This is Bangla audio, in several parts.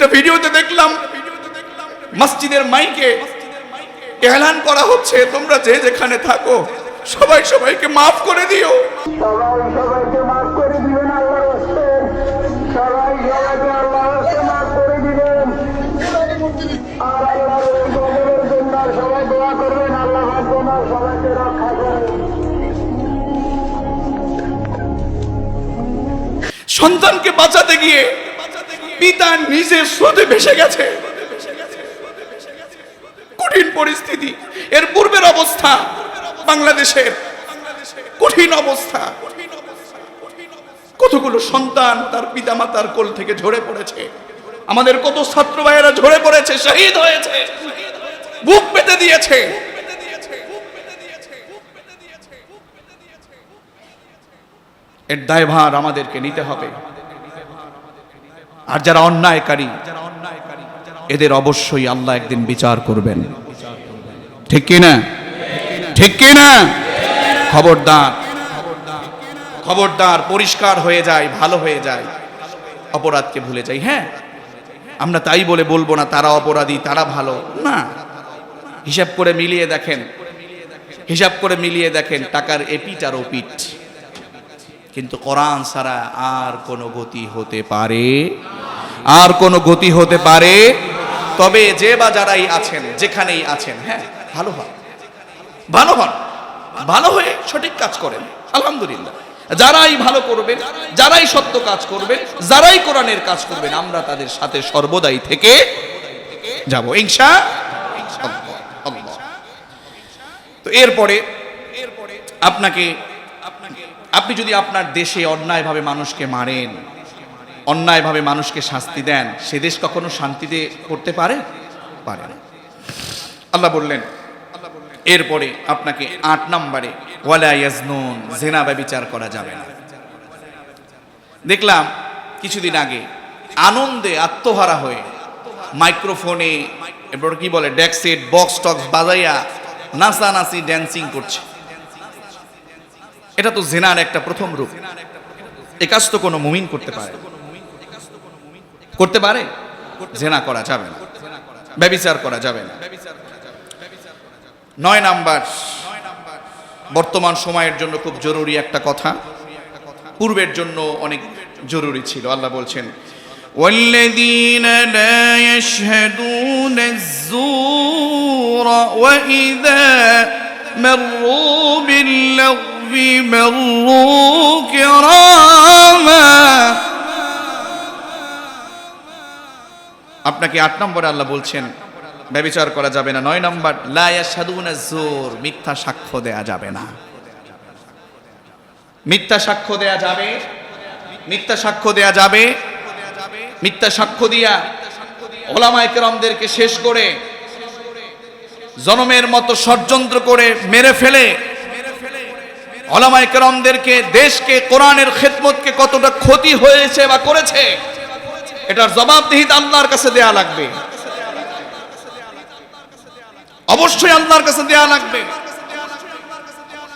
একটা ভিডিওতে দেখলাম মসজিদের মাইকে এলান করা হচ্ছে, তোমরা যে যেখানে থাকো সবাই সবাইকে মাফ করে দিও। সবাই সবাইকে মাফ করে দিবেন আল্লাহর রাস্তে, সবাই সবাইকে আল্লাহর রাস্তে মাফ করে দিবেন। আর আল্লাহর এই গজবের জন্য সবাই দোয়া করবেন, আল্লাহ যেন সবাইকে রক্ষা করেন। সন্তানকে বাঁচাতে গিয়ে পিতা নিজে স্রোতে ভেসে গেছে। কঠিন পরিস্থিতি। এর পূর্বের অবস্থা বাংলাদেশের কঠিন অবস্থা। কতগুলো সন্তান তার পিতামাতার কোল থেকে ঝরে পড়েছে। আমাদের কত ছাত্র ভাইয়েরা ঝরে পড়েছে, শহীদ হয়েছে, বুক পেতে দিয়েছে। এর দায়ভার আমাদেরকে নিতে হবে। আর যারা অন্যায়কারী এদের অবশ্যই আল্লাহ একদিন বিচার করবেন। ঠিক কিনা? ঠিক কিনা? খবরদার, খবরদার, পরিষ্কার হয়ে যায়, ভালো হয়ে যায়, অপরাধকে ভুলে যাই। হ্যাঁ, আমরা তাই বলে বলবো না তারা অপরাধী তারা ভালো না। হিসাব করে মিলিয়ে দেখেন, হিসাব করে মিলিয়ে দেখেন টাকার এপিট আর ওপিট। কিন্তু কোরআন ছাড়া আর কোনো গতি হতে পারে, আর কোনো গতি হতে পারে। তবে যে বা যারাই আছেন, যেখানেই আছেন, হ্যাঁ, ভালো হন, ভালো হন, ভালো হয়ে সঠিক কাজ করেন। আলহামদুলিল্লাহ, যারাই ভালো করবেন, যারাই সত্য কাজ করবেন, যারাই কোরআনের কাজ করবেন, আমরা তাদের সাথে সর্বদাই থেকে যাব ইনশাআল্লাহ। তো এরপরে আপনি যদি আপনার দেশে অন্যায়ভাবে মানুষকে মারেন, অন্যায়ভাবে মানুষকে শাস্তি দেন, সে দেশ কখনো শান্তিতে করতে পারে? পারে না। আল্লাহ বললেন এরপরে আপনাকে ৮ নম্বরে ওয়ালা ইয়াজনুন, জিনা ব্যভিচার করা যাবে না। দেখলাম কিছুদিন আগে আনন্দে আত্মহারা হয়ে মাইক্রোফোনে এরপর কি বলে ডেক্সেট বক্স টক্স বাজাইয়া নাচানাচি ড্যান্সিং করছে। এটা তো জিনার একটা প্রথম রূপ। এ কাজ তো কোনো মুমিন করতে পারে? করতে পারে? জিনা করা যাবে না, ব্যভিচার করা যাবে না। ৯ নাম্বার, বর্তমান সময়ের জন্য খুব জরুরি একটা কথা, পূর্বের জন্য অনেক জরুরি ছিল। আল্লাহ বলছেন ওয়াল্লাযীনা লা ইয়াশহাদুনাজ-যূরা ওয়া ইযা মাররু বিল-লাগবি মাররু কিরামা। আপনাকে ৮ নম্বরে আল্লাহ বলছেন ব্যভিচার করা যাবে না। ৯ নম্বর লা ইয়াশহাদুনাজ-যূর, মিথ্যা সাক্ষ্য দেয়া যাবে না। মিথ্যা সাক্ষ্য দেয়া যাবে, মিথ্যা সাক্ষ্য দেয়া যাবে। মিথ্যা সাক্ষ্য দিয়া ওলামায়ে কেরামদেরকে শেষ করে জনমের মতো ষড়যন্ত্র করে মেরে ফেলে ওলামায়ে কেরামদেরকে, দেশকে, কোরআনের খেদমতকে কতটা ক্ষতি হয়েছে বা করেছে, এটার জবাবদিহিতা আল্লাহর কাছে দেয়া লাগবে। অবশ্যই আল্লাহর কাছে দেয়া লাগবে।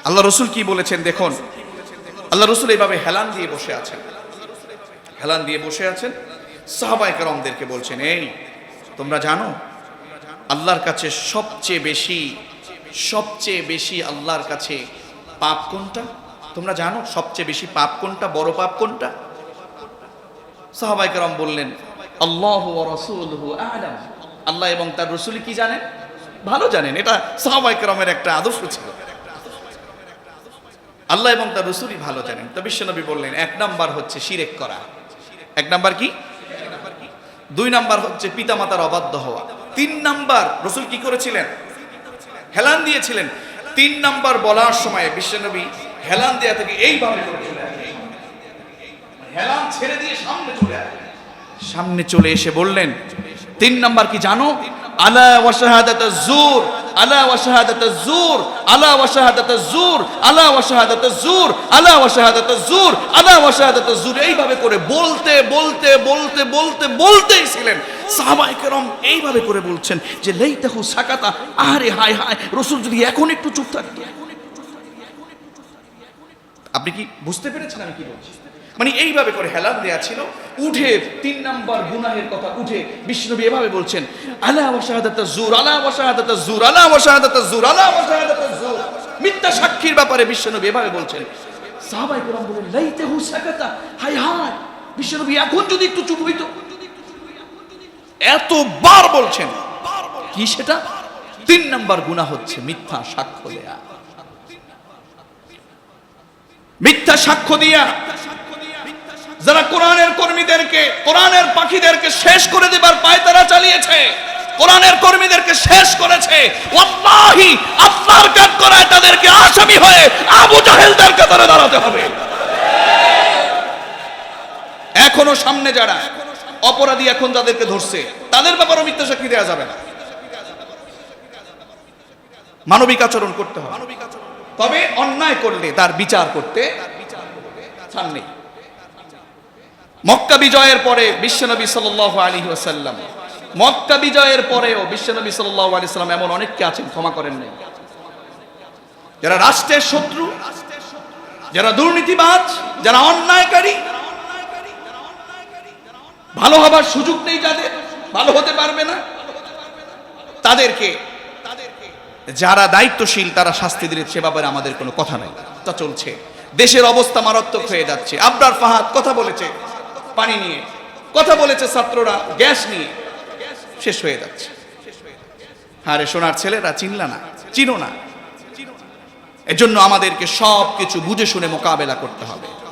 আল্লাহ রসুল কি বলেছেন দেখুন। আল্লাহ রসুল এইভাবে হেলান দিয়ে বসে আছেন, হেলান দিয়ে বসে আছেন, সাহাবায়ে কেরামদেরকে বলছেন, এই তোমরা জানো আল্লাহর কাছে সবচেয়ে বেশি আল্লাহর কাছে পাপ কোনটা? তোমরা জানো সবচেয়ে বেশি পাপ কোনটা, বড় পাপ কোনটা? সাহাবায়ে কেরাম বললেন আল্লাহু ওয়া রাসূলুহু আ'লাম, আল্লাহ এবং তার রাসূল কি জানেন? ভালো জানেন। এটা সাহাবায়ে কেরামের একটা আদর্শ ছিল, আল্লাহ এবং তার রাসূলই ভালো জানেন। তো বিশ্বনবী বললেন ১ নাম্বার হচ্ছে শিরক করা। ১ নাম্বার কি? ২ নাম্বার হচ্ছে পিতামাতার অবাধ্য হওয়া। ৩ নাম্বার রাসূল কি করেছিলেন? হেলান দিয়েছিলেন। ৩ নাম্বার বলার সময় বিশ্বনবী হেলান দেয়া থেকে এইভাবে করেছিলেন, হেলান ছেড়ে দিয়ে সামনে চলে এসে বললেন ৩ নাম্বার কি জানো? আলা ওয়া শাহাদাতাজ যুর, আলা ওয়া শাহাদাতাজ যুর, আলা ওয়া শাহাদাতাজ যুর, আলা ওয়া শাহাদাতাজ যুর, আলা ওয়া শাহাদাতাজ যুর, আলা ওয়া শাহাদাতাজ যুর। এইভাবে করে বলতেই ছিলেন। সাহাবায়ে কেরাম এইভাবে করে বলছেন যে লাইতাহু সাকাতা, আরে হায় হায়, রাসূল যদি এখন একটু চুপ থাকতো। আপনি কি বুঝতে পেরেছেন আমি কি বলছি? মানে এইভাবে করে হেলান দেয়া ছিল। উঠে 3 নাম্বার গুনাহের কথা উঠে বিষ্ণুনবী এভাবে বলছেন, আলা ওয়া শাহাদাতাজ জুর, আলা ওয়া শাহাদাতাজ জুর, আলা ওয়া শাহাদাতাজ জুর, আলা ওয়া শাহাদাতাজ জুর। মিথ্যা সাক্ষীর ব্যাপারে বিষ্ণুনবী এভাবে বলছেন। সাহাবায়ে কেরাম বলেন, লাইতাহু সাকাতা, হায় হায়, বিষ্ণুনবী এখন যদি একটু চুপ হইতো। এতবার বলছেন, কি সেটা? 3 নাম্বার গুনাহ হচ্ছে মিথ্যা সাক্ষ্য দেয়া। মিথ্যা সাক্ষ্য দিয়া যারা কোরআনের কর্মীদেরকে, কোরআনের পাখিদেরকে শেষ করে দেবার পায়তারা চালিয়েছে, কোরআনের কর্মীদেরকে শেষ করেছে, ওয়াল্লাহি আপনার কাজ করায় তাদেরকে আসামি হয়ে আবু জাহেলদের কাতারে দাঁড়াতে হবে। এখনো সামনে যারা অপরাধী এখন যাদেরকে ধরছে তাদের ব্যাপারে মিথ্যা সাক্ষী দেওয়া যাবে না। মানবিক আচরণ করতে হবে, তবে অন্যায় করলে তার বিচার করতে ছাড় নেই। মক্কা বিজয়ের পরে বিশ্বনবী সাল্লাল্লাহু আলাইহি ওয়াসাল্লাম, মক্কা বিজয়ের পরেও বিশ্বনবী সাল্লাল্লাহু আলাইহি ওয়াসাল্লাম এমন অনেককে আছেন ক্ষমা করেন নাই, যারা রাষ্ট্রের শত্রু, যারা দুর্নীতিবাজ, যারা অন্যায়কারী, ভালো হবার সুযোগ নেই যাদের, ভালো হতে পারবে না, তাদেরকে যারা দায়িত্বশীল তারা শাস্তি দিলে সে ব্যাপারে আমাদের কোনো কথা নাই। তা চলছে, দেশের অবস্থা মারাত্মক হয়ে যাচ্ছে। আবরার ফাহাদ কথা বলেছে পানি নিয়ে, কথা বলেছে ছাত্ররা গ্যাস নিয়ে, শেষ হয়ে যাচ্ছে। আরে সোনার ছেলেরা চিনলা না, চিনো না। এজন্য আমাদেরকে সব কিছু বুঝে শুনে মোকাবেলা করতে হবে।